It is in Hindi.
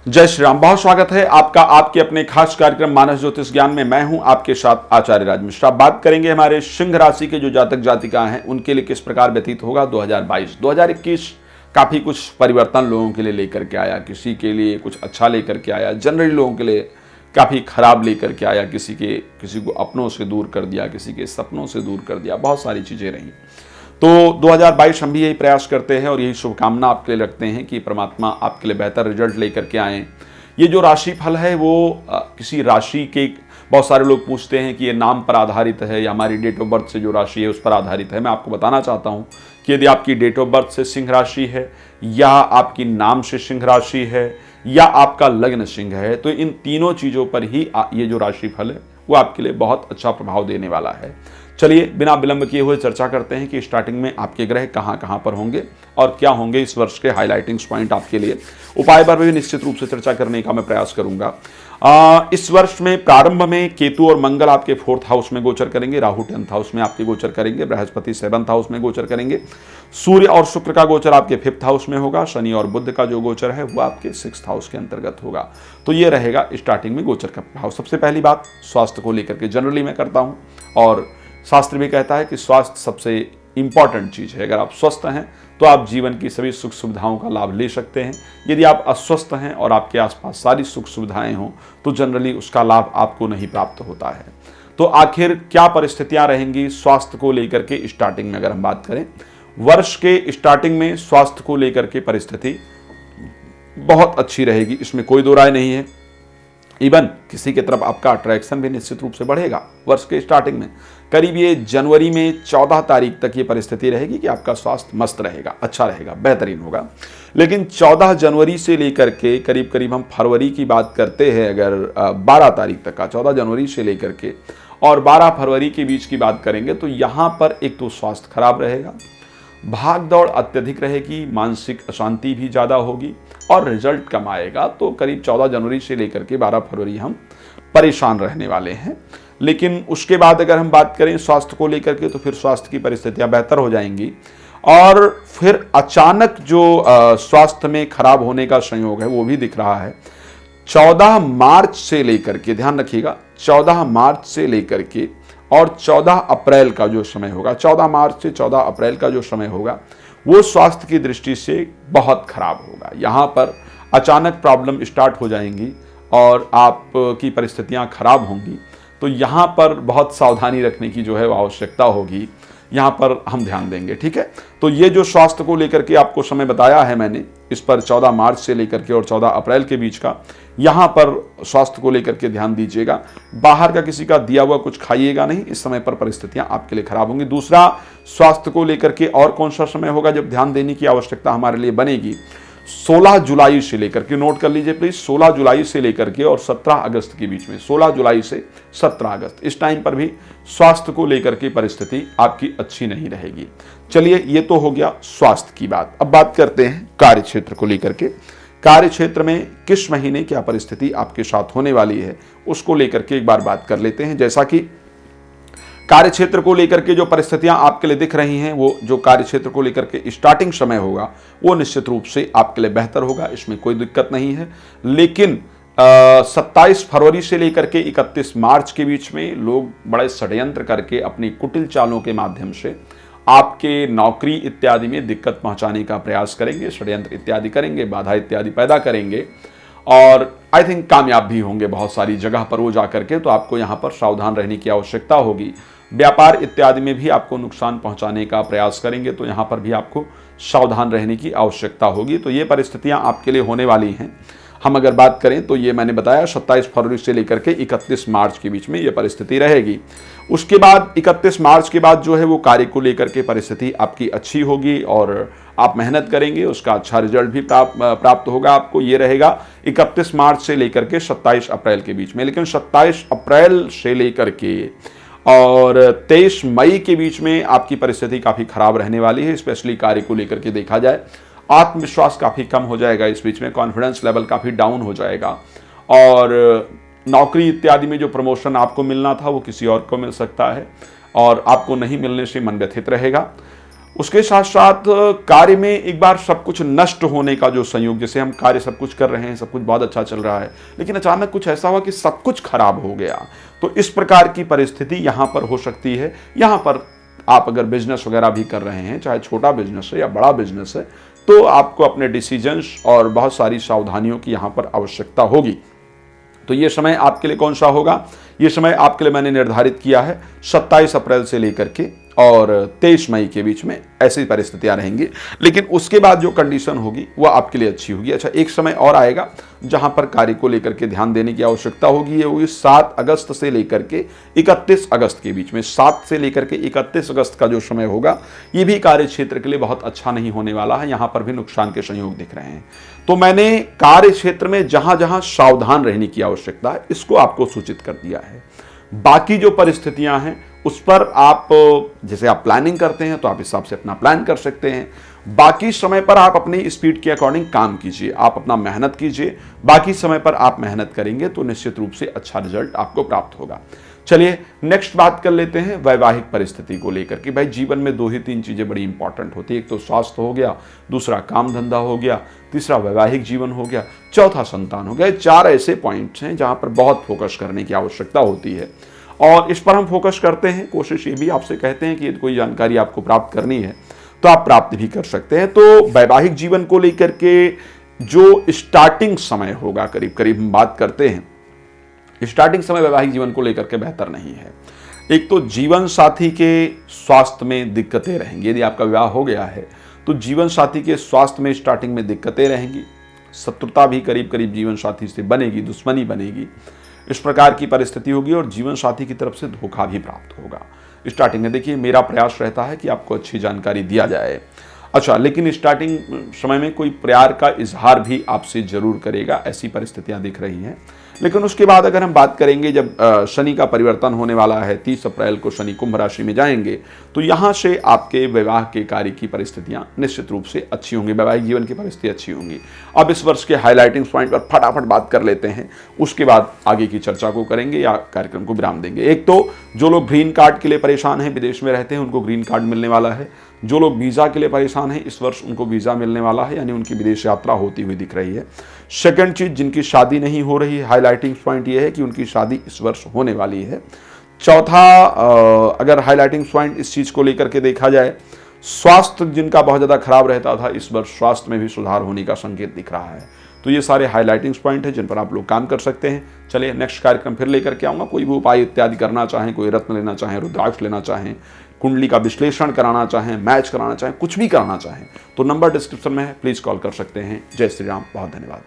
जय श्री राम। बहुत स्वागत है आपका आपके अपने खास कार्यक्रम मानस ज्योतिष ज्ञान में। मैं हूं आपके साथ आचार्य राज मिश्रा। बात करेंगे हमारे सिंह राशि के जो जातक जातिका हैं उनके लिए किस प्रकार व्यतीत होगा 2022। 2021 काफी कुछ परिवर्तन लोगों के लिए लेकर के आया, किसी के लिए कुछ अच्छा लेकर के आया, जनरली लोगों के लिए काफी खराब लेकर के आया, किसी को अपनों से दूर कर दिया, किसी के सपनों से दूर कर दिया, बहुत सारी चीजें रही। तो 2022 हम भी यही प्रयास करते हैं और यही शुभकामना आपके लिए रखते हैं कि परमात्मा आपके लिए बेहतर रिजल्ट लेकर के आएँ। ये जो राशि फल है वो किसी राशि के, बहुत सारे लोग पूछते हैं कि ये नाम पर आधारित है या हमारी डेट ऑफ बर्थ से जो राशि है उस पर आधारित है। मैं आपको बताना चाहता हूँ कि यदि आपकी डेट ऑफ बर्थ से सिंह राशि है या आपकी नाम से सिंह राशि है या आपका लग्न सिंह है, तो इन तीनों चीज़ों पर ही ये जो राशि फल है वो आपके लिए बहुत अच्छा प्रभाव देने वाला है। चलिए बिना विलंब किए हुए चर्चा करते हैं कि स्टार्टिंग में आपके ग्रह कहां कहां पर होंगे और क्या होंगे इस वर्ष के हाइलाइटिंग पॉइंट आपके लिए। उपाय पर भी निश्चित रूप से चर्चा करने का मैं प्रयास करूंगा। इस वर्ष में प्रारंभ में केतु और मंगल आपके 4th हाउस में गोचर करेंगे, राहु 10th हाउस में आपके गोचर करेंगे, बृहस्पति 7th हाउस में गोचर करेंगे, सूर्य और शुक्र का गोचर आपके 5th हाउस में होगा, शनि और बुध का जो गोचर है वो आपके 6th हाउस के अंतर्गत होगा। तो ये रहेगा स्टार्टिंग में गोचर का प्रभाव। सबसे पहली बात स्वास्थ्य को लेकर के जनरली मैं करता हूँ और शास्त्र भी कहता है कि स्वास्थ्य सबसे इंपॉर्टेंट चीज है। अगर आप स्वस्थ हैं तो आप जीवन की सभी सुख सुविधाओं का लाभ ले सकते हैं। यदि आप अस्वस्थ हैं और आपके आसपास सारी सुख सुविधाएं हों तो जनरली उसका लाभ आपको नहीं प्राप्त होता है। तो आखिर क्या परिस्थितियां रहेंगी स्वास्थ्य को लेकर के स्टार्टिंग में, अगर हम बात करें वर्ष के स्टार्टिंग में स्वास्थ्य को लेकर के परिस्थिति बहुत अच्छी रहेगी, इसमें कोई दो राय नहीं है। इवन किसी की तरफ आपका अट्रैक्शन भी निश्चित रूप से बढ़ेगा। वर्ष के स्टार्टिंग में करीब ये जनवरी में 14 तारीख तक ये परिस्थिति रहेगी कि आपका स्वास्थ्य मस्त रहेगा, अच्छा रहेगा, बेहतरीन होगा। लेकिन 14 जनवरी से लेकर के करीब करीब हम फरवरी की बात करते हैं, अगर 12 तारीख तक का, 14 जनवरी से लेकर के और 12 फरवरी के बीच की बात करेंगे तो यहाँ पर एक तो स्वास्थ्य खराब रहेगा, भाग दौड़ अत्यधिक रहेगी, मानसिक अशांति भी ज़्यादा होगी और रिजल्ट कम आएगा। तो करीब 14 जनवरी से लेकर के 12 फरवरी हम परेशान रहने वाले हैं। लेकिन उसके बाद अगर हम बात करें स्वास्थ्य को लेकर के तो फिर स्वास्थ्य की परिस्थितियां बेहतर हो जाएंगी और फिर अचानक जो स्वास्थ्य में खराब होने का संयोग है वो भी दिख रहा है। 14 मार्च से लेकर के, ध्यान रखिएगा, 14 मार्च से लेकर के और 14 अप्रैल का जो समय होगा, 14 मार्च से 14 अप्रैल का जो समय होगा वो स्वास्थ्य की दृष्टि से बहुत खराब होगा। यहाँ पर अचानक प्रॉब्लम स्टार्ट हो जाएंगी और आपकी परिस्थितियाँ खराब होंगी। तो यहाँ पर बहुत सावधानी रखने की जो है वो आवश्यकता होगी, यहाँ पर हम ध्यान देंगे। ठीक है, तो ये जो स्वास्थ्य को लेकर के आपको समय बताया है मैंने, इस पर 14 मार्च से लेकर के और 14 अप्रैल के बीच का, यहाँ पर स्वास्थ्य को लेकर के ध्यान दीजिएगा। बाहर का किसी का दिया हुआ कुछ खाइएगा नहीं, इस समय पर परिस्थितियां आपके लिए खराब होंगी। दूसरा, स्वास्थ्य को लेकर के और कौन सा समय होगा जब ध्यान देने की आवश्यकता हमारे लिए बनेगी? 16 जुलाई से लेकर के, नोट कर लीजिए प्लीज, 16 जुलाई से लेकर के और 17 अगस्त के बीच में, 16 जुलाई से 17 अगस्त, इस टाइम पर भी स्वास्थ्य को लेकर के परिस्थिति आपकी अच्छी नहीं रहेगी। चलिए, ये तो हो गया स्वास्थ्य की बात। अब बात करते हैं कार्य क्षेत्र को लेकर के। कार्य क्षेत्र में किस महीने क्या परिस्थिति आपके साथ होने वाली है उसको लेकर के एक बार बात कर लेते हैं। जैसा कि कार्य क्षेत्र को लेकर के जो परिस्थितियां आपके लिए दिख रही हैं, वो जो कार्य क्षेत्र को लेकर के स्टार्टिंग समय होगा वो निश्चित रूप से आपके लिए बेहतर होगा, इसमें कोई दिक्कत नहीं है। लेकिन 27 फरवरी से लेकर के 31 मार्च के बीच में लोग बड़े षड्यंत्र करके अपनी कुटिल चालों के माध्यम से आपके नौकरी इत्यादि में दिक्कत पहुंचाने का प्रयास करेंगे, षड्यंत्र इत्यादि करेंगे, बाधा इत्यादि पैदा करेंगे और आई थिंक कामयाब भी होंगे बहुत सारी जगह पर वो जाकर के। तो आपको यहाँ पर सावधान रहने की आवश्यकता होगी। व्यापार इत्यादि में भी आपको नुकसान पहुंचाने का प्रयास करेंगे तो यहाँ पर भी आपको सावधान रहने की आवश्यकता होगी। तो ये परिस्थितियाँ आपके लिए होने वाली हैं। हम अगर बात करें तो ये मैंने बताया 27 फरवरी से लेकर के 31 मार्च के बीच में ये परिस्थिति रहेगी। उसके बाद 31 मार्च के बाद जो है वो कार्य को लेकर के परिस्थिति आपकी अच्छी होगी और आप मेहनत करेंगे, उसका अच्छा रिजल्ट भी प्राप्त होगा आपको। ये रहेगा 31 मार्च से लेकर के 27 अप्रैल के बीच में। लेकिन 27 अप्रैल से लेकर के और 23 मई के बीच में आपकी परिस्थिति काफ़ी खराब रहने वाली है, स्पेशली कार्य को लेकर के देखा जाए। आत्मविश्वास काफ़ी कम हो जाएगा, इस बीच में कॉन्फिडेंस लेवल काफ़ी डाउन हो जाएगा और नौकरी इत्यादि में जो प्रमोशन आपको मिलना था वो किसी और को मिल सकता है और आपको नहीं मिलने से मन व्यथित रहेगा। उसके साथ साथ कार्य में एक बार सब कुछ नष्ट होने का जो संयोग, जैसे हम कार्य सब कुछ कर रहे हैं, सब कुछ बहुत अच्छा चल रहा है, लेकिन अचानक कुछ ऐसा हुआ कि सब कुछ खराब हो गया, तो इस प्रकार की परिस्थिति यहां पर हो सकती है। यहां पर आप अगर बिजनेस वगैरह भी कर रहे हैं, चाहे छोटा बिजनेस है या बड़ा बिजनेस है, तो आपको अपने डिसीजंस और बहुत सारी सावधानियों की यहां पर आवश्यकता होगी। तो ये समय आपके लिए कौन सा होगा? ये समय आपके लिए मैंने निर्धारित किया है 27 अप्रैल से लेकर के और 23 मई के बीच में ऐसी परिस्थितियां रहेंगी, लेकिन उसके बाद जो कंडीशन होगी वो आपके लिए अच्छी होगी। अच्छा, एक समय और आएगा जहां पर कार्य को लेकर के ध्यान देने की आवश्यकता होगी। ये होगी 7 अगस्त से लेकर के 31 अगस्त के बीच में। 7 से लेकर के 31 अगस्त का जो समय होगा, ये भी कार्य क्षेत्र के लिए बहुत अच्छा नहीं होने वाला है। यहां पर भी नुकसान के संयोग दिख रहे हैं। तो मैंने कार्य क्षेत्र में जहां जहां सावधान रहने की आवश्यकता है, इसको आपको सूचित कर दिया है। बाकी जो परिस्थितियां हैं उस पर आप, जैसे आप प्लानिंग करते हैं तो आप इस हिसाब से अपना प्लान कर सकते हैं। बाकी समय पर आप अपनी स्पीड के अकॉर्डिंग काम कीजिए, आप अपना मेहनत कीजिए। बाकी समय पर आप मेहनत करेंगे तो निश्चित रूप से अच्छा रिजल्ट आपको प्राप्त होगा। चलिए नेक्स्ट बात कर लेते हैं वैवाहिक परिस्थिति को लेकर कि भाई जीवन में 2 ही 3 चीजें बड़ी इंपॉर्टेंट होती है। एक तो स्वास्थ्य हो गया, दूसरा काम धंधा हो गया, तीसरा वैवाहिक जीवन हो गया, चौथा संतान हो गया। 4 ऐसे पॉइंट्स हैं जहां पर बहुत फोकस करने की आवश्यकता होती है और इस पर हम फोकस करते हैं। कोशिश ये भी आपसे कहते हैं कि यदि कोई जानकारी आपको प्राप्त करनी है तो आप प्राप्त भी कर सकते हैं। तो वैवाहिक जीवन को लेकर के जो स्टार्टिंग समय होगा, करीब करीब हम बात करते हैं, स्टार्टिंग समय वैवाहिक जीवन को लेकर के बेहतर नहीं है। एक तो जीवन साथी के स्वास्थ्य में दिक्कतें रहेंगी। यदि आपका विवाह हो गया है तो जीवन साथी के स्वास्थ्य में स्टार्टिंग में दिक्कतें रहेंगी। शत्रुता भी करीब करीब जीवन साथी से बनेगी, दुश्मनी बनेगी, इस प्रकार की परिस्थिति होगी और जीवन साथी की तरफ से धोखा भी प्राप्त होगा स्टार्टिंग में। देखिए, मेरा प्रयास रहता है कि आपको अच्छी जानकारी दिया जाए। अच्छा, लेकिन स्टार्टिंग समय में कोई प्यार का इजहार भी आपसे जरूर करेगा, ऐसी परिस्थितियां दिख रही हैं। लेकिन उसके बाद अगर हम बात करेंगे, जब शनि का परिवर्तन होने वाला है, 30 अप्रैल को शनि कुंभ राशि में जाएंगे, तो यहां से आपके विवाह के कार्य की परिस्थितियां निश्चित रूप से अच्छी होंगी, वैवाहिक जीवन की परिस्थिति अच्छी होंगी। अब इस वर्ष के हाईलाइटिंग पॉइंट पर फटाफट बात कर लेते हैं, उसके बाद आगे की चर्चा को करेंगे या कार्यक्रम को विराम देंगे। एक तो जो लोग ग्रीन कार्ड के लिए परेशान हैं, विदेश में रहते हैं, उनको ग्रीन कार्ड मिलने वाला है। जो लोग वीजा के लिए परेशान हैं, इस वर्ष उनको वीजा मिलने वाला है, यानी उनकी विदेश यात्रा होती हुई दिख रही है। सेकंड चीज, जिनकी शादी नहीं हो रही, हाईलाइटिंग पॉइंट ये है कि उनकी शादी इस वर्ष होने वाली है। चौथा, अगर हाईलाइटिंग पॉइंट इस चीज को लेकर के देखा जाए, स्वास्थ्य जिनका बहुत ज्यादा खराब रहता था, इस वर्ष स्वास्थ्य में भी सुधार होने का संकेत दिख रहा है। तो ये सारे हाईलाइटिंग पॉइंट है जिन पर आप लोग काम कर सकते हैं। चलिए नेक्स्ट कार्यक्रम फिर लेकर के आऊंगा। कोई भी उपाय इत्यादि करना चाहें, कोई रत्न लेना चाहें, रुद्राक्ष लेना चाहें, कुंडली का विश्लेषण कराना चाहें, मैच कराना चाहें, कुछ भी कराना चाहें, तो नंबर डिस्क्रिप्शन में है, प्लीज कॉल कर सकते हैं। जय श्री राम, बहुत धन्यवाद।